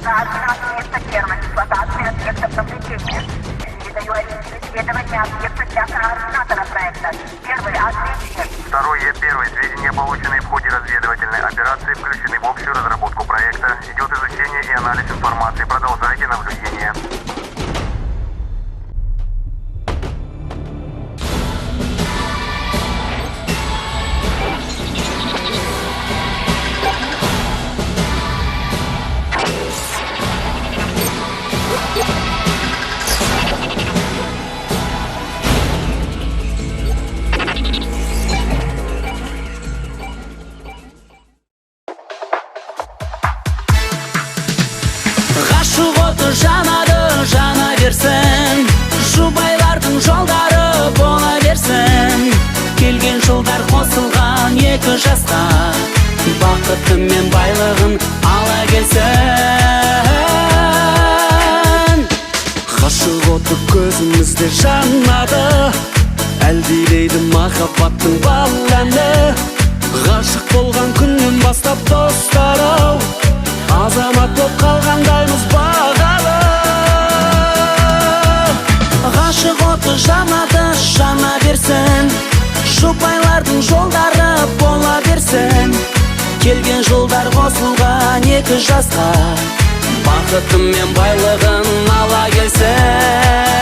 Координаты места фермы, эксплуатация объекта привлечения. Передаю ориентир исследования объекта для координатора проекта. Первый ответ. Второй Е1. Сведения, полученные в ходе разведывательной операции, включены в общую разработку проекта. Идет изучение и анализ информации. Продолжайте наблюдение. Ғашық оты жанады, жана берсін, жұбайлардың жолдары бола берсін. Келген жылдар қосылған екі жасқа, бақыты мен байлығын ала келсін. Ғашық оты көзімізде жанады, әлдилейді махаббаттың бал әні. Ғашық болған күннен бастап достар-ау, азамат боп қалғандаймыз бағалы. Ғашық оты жанады, жана берсін, жұбайлардың жолдары бола берсін. Келген жылдар қосылған екі жасқа, бақыты мен байлығын ала келсін.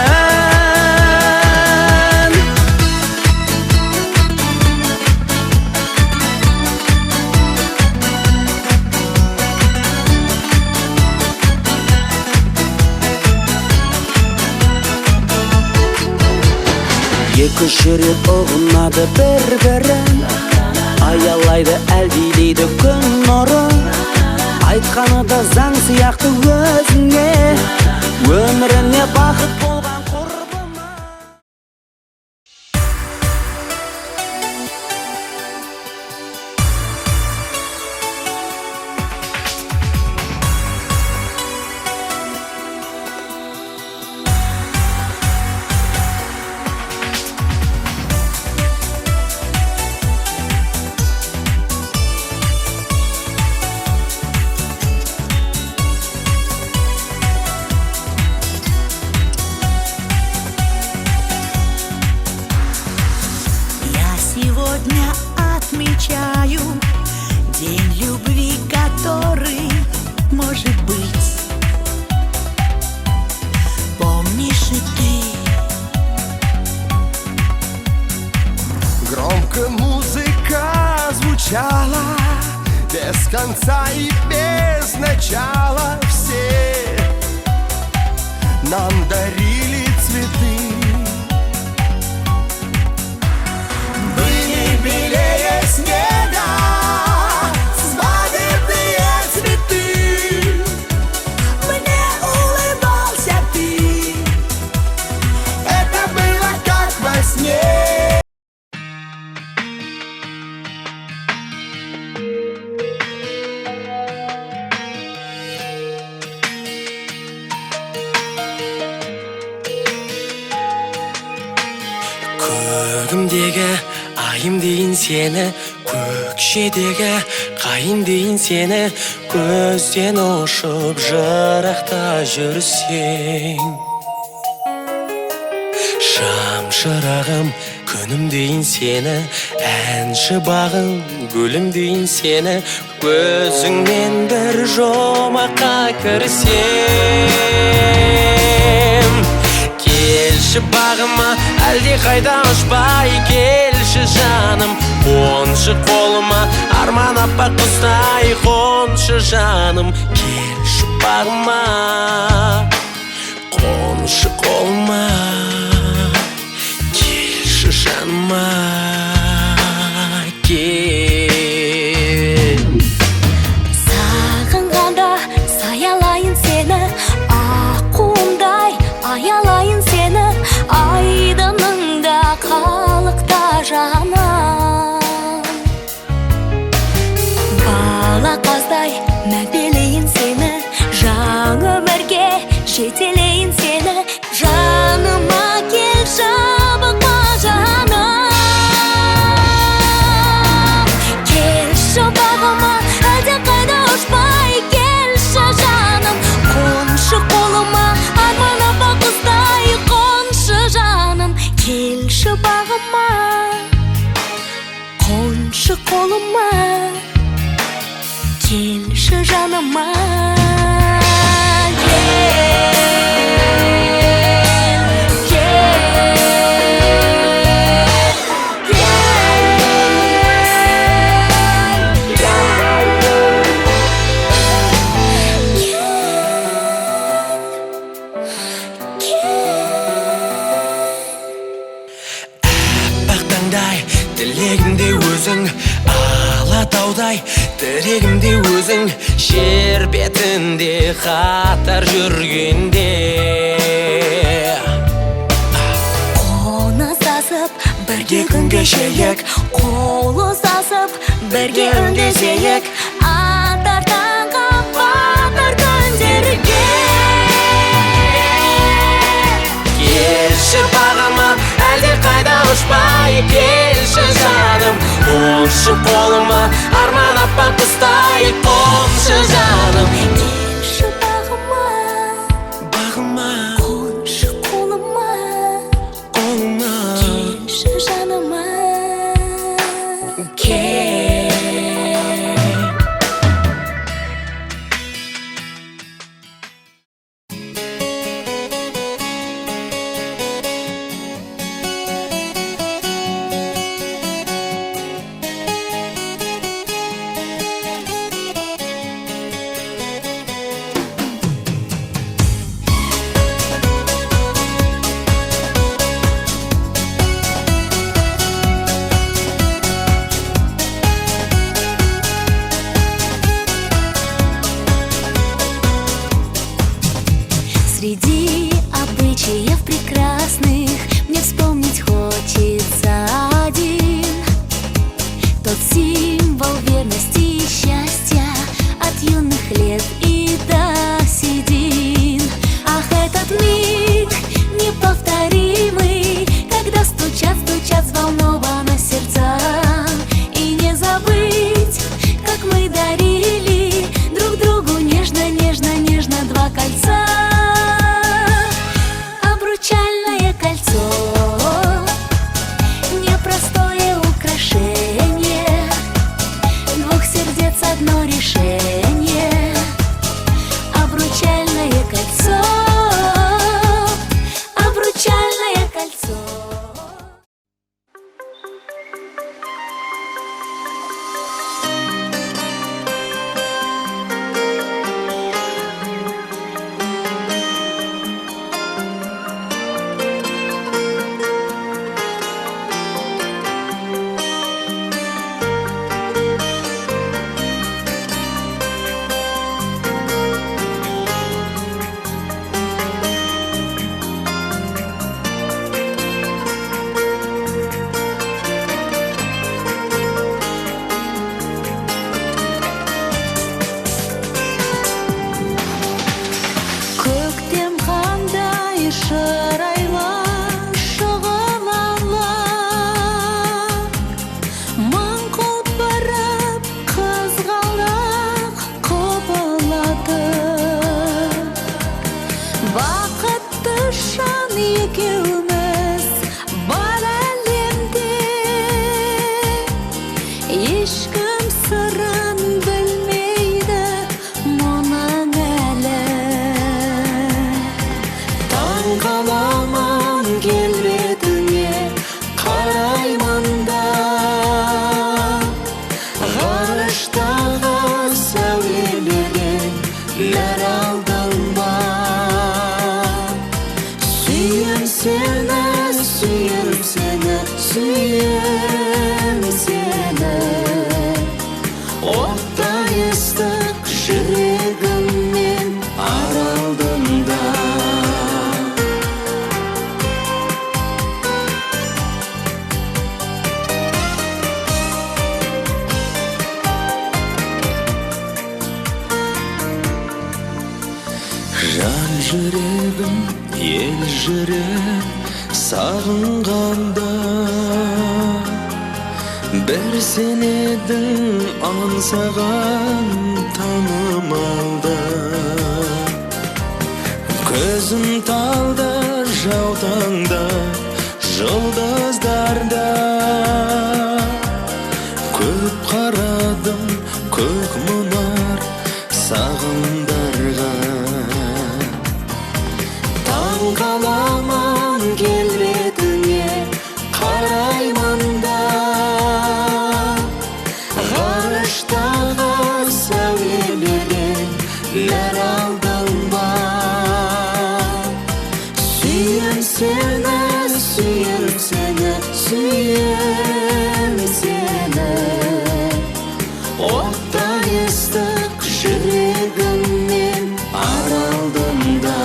Екі рет ұғынады бір-бірін, аялайды, әлдилейді күн нұрын. Айтқаны да заң сияқты өзіңе, өміріне бақыт болған құрбыма. Сегодня отмечаю день любви, который может быть. Помнишь и ты? Громко музыка звучала, без конца и без начала. Все нам дарили цветы, белее снега, свадебные цветы. Мне улыбался ты, это было как во сне. Көгімдегі айым дейін сені, көкшедегі қайым дейін сені, көзден ұшып жырақта жүрсең. Шамшырағым күнім дейін сені, әнші бағым гүлім дейін сені, көзіңнен бір жұмаққа кірсем. Келші бағыма, әлде қайда ұшпай келші жаным, қоншы қолыма, арман аппақ құстай қоншы жаным. Келші бағыма, қоншы қолыма, келші жаныма, кел. Сағынғанда саялайын сені, аққуымдай аялайын сені, айдыныңда қалықта жаным. Бала қаздай мәпелейін сені, жаңа өмірге жетелейін сені, жаныма кел жабықма жаным. Келші бағыма, әлде қайда ұшпай келші жаным, қолыма, келші жаныма. Тілегімде өзің, Алатаудай тірегімде өзің, жер бетінде қатар жүргенде. Қол ұстасып бірге күн кешейік, қол ұстасып бірге үндесейік, атар таңға батар күндерге. Келші бағыма, әлде қайда ұшпай, келші жаным, қоншы қолыма, арман аппақ құстай, қоншы жаным. Келші бағыма, Бағыма, қоншы қолыма, қолыма, келші жаныма. Среди обычаев прекрасных мне вспомнить хочется один, тот символ верности и счастья от юных лет и до седин. Ах, этот миг неповторимый, когда стучат, стучат взволнованно сердца, и не забыть, как мы дарили друг другу нежно, нежно, нежно два кольца. Обручальное кольцо, непростое украшение, двух сердец одно решение. Обручальное кольцо, обручальное кольцо. Көктем қандай шырайлы шұғылалы, маңқұлт барып қызғалдақ құбылады. Бақытты жан екеуміз бар әлемде, ешкім сырын білмейді мұның әлі. Таң қаламын келбетіңе қараймын да, ғарыштағы сәулелерден нәр алдың ба. Сүйем сені, сүйем сені, сүйем сені, оттай ыстық жүрегіммен аралдың да. Жан жүрегім, ел жүрек сағынғанда, бір сен едің аңсаған танымалда. Көзім талда жаутаңда, жұлдыздарда, көп қара таң қаламан келбетіңе қараймын да ғарыштағы сәулелерден нәр алдың ба сүйем сені сүйем сені сүйем сені оттай ыстық жүрегімнен аралдым да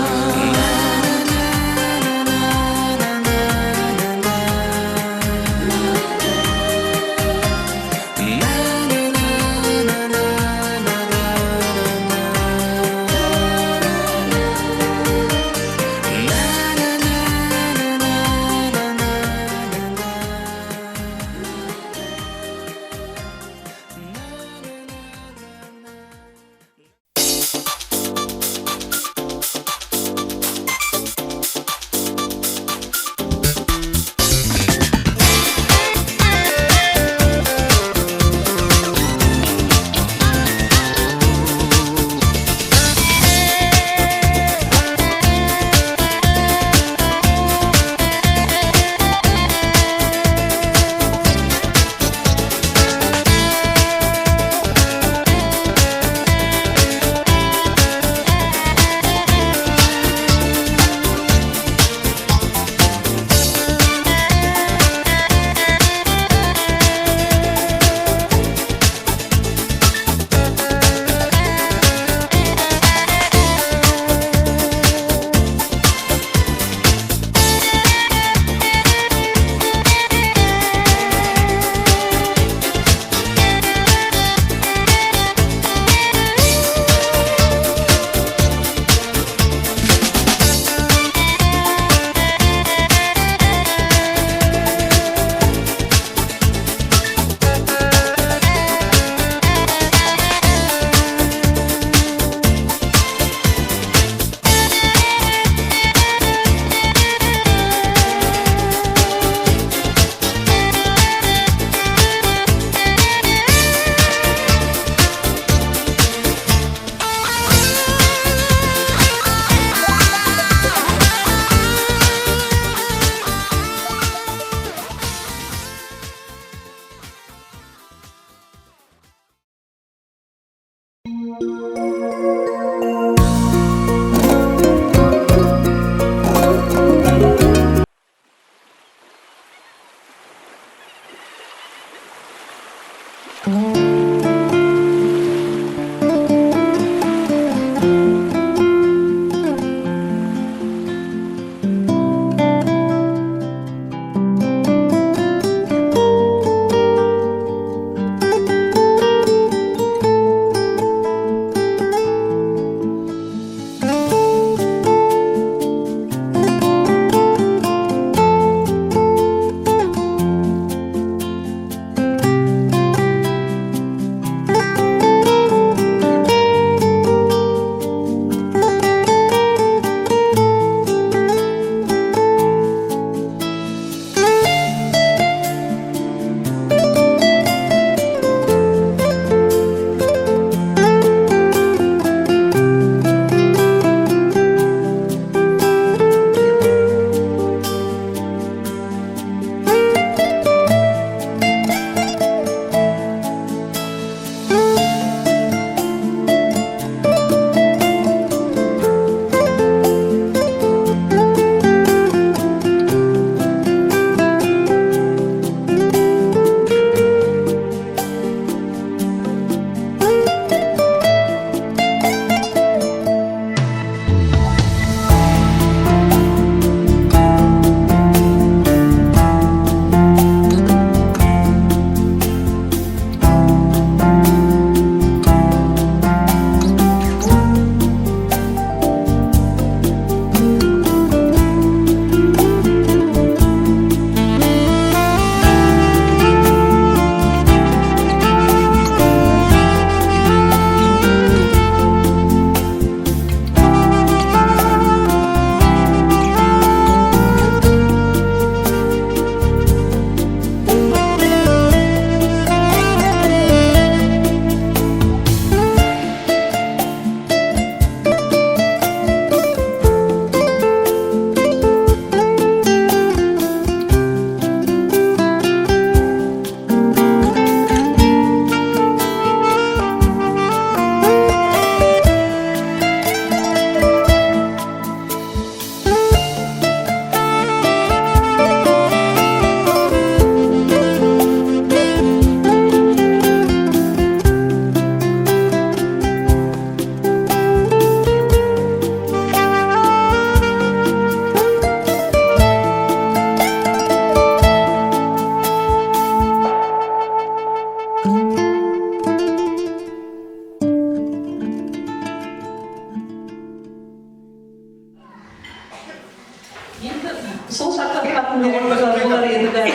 Сол жақта тұратын болар еді бәрі.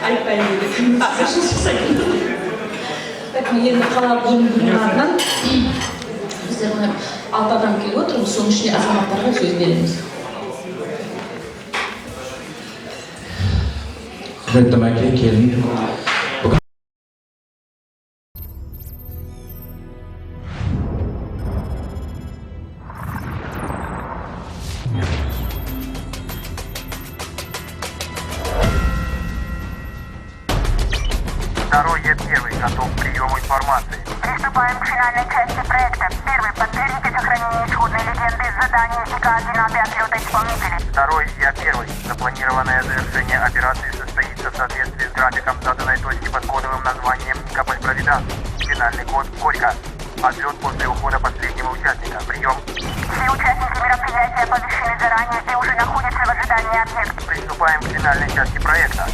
Айтпайын деді. Так, енді қала бөлімінің атынан біздер 6 адам келіп отырмыз, соның ішінде азаматтарға сөз береміз. Құрметті Мәке, келін. Второй Я-1 готов к приему информации. Приступаем к финальной части проекта. Первый, подтвердите сохранение исходной легенды, заданий и координаты отлета исполнителей. Второй Я-1. Запланированное завершение операции состоится в соответствии с графиком заданной точки под кодовым названием Никополь-Провида. Финальный код Горько. Отлет после ухода последнего участника. Прием. Все участники мероприятия оповещены заранее и уже находятся в ожидании объекта. Приступаем к финальной части проекта.